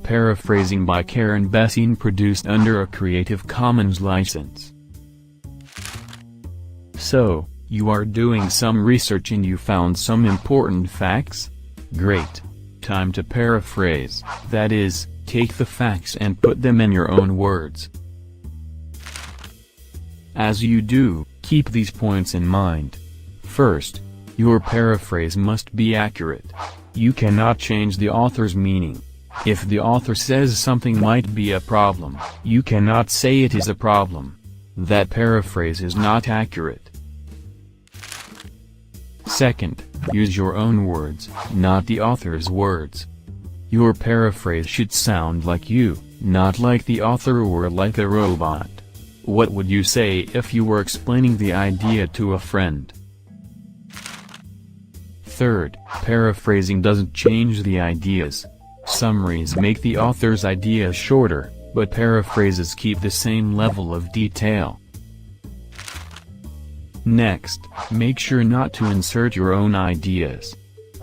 Paraphrasing by Karen Bessine, produced under a Creative Commons license. So, you are doing some research and you found some important facts? Great. Time to paraphrase, that is, take the facts and put them in your own words. As you do, keep these points in mind. First, your paraphrase must be accurate. You cannot change the author's meaning. If the author says something might be a problem, you cannot say it is a problem. That paraphrase is not accurate. Second, use your own words, not the author's words. Your paraphrase should sound like you, not like the author or like a robot. What would you say if you were explaining the idea to a friend? Third, paraphrasing doesn't change the ideas. Summaries make the author's ideas shorter, but paraphrases keep the same level of detail. Next, make sure not to insert your own ideas.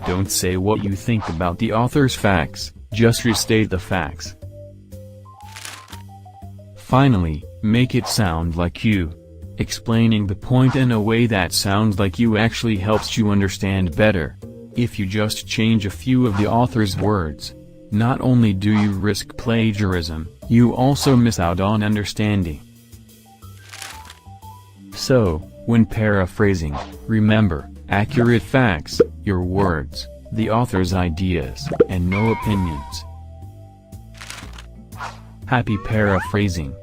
Don't say what you think about the author's facts, just restate the facts. Finally, make it sound like you. Explaining the point in a way that sounds like you actually helps you understand better. If you just change a few of the author's words, not only do you risk plagiarism, you also miss out on understanding. So, when paraphrasing, remember, accurate facts, your words, the author's ideas, and no opinions. Happy paraphrasing.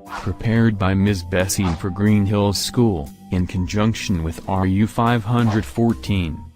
Prepared by Ms. Bessine for Green Hills School, in conjunction with RU 514.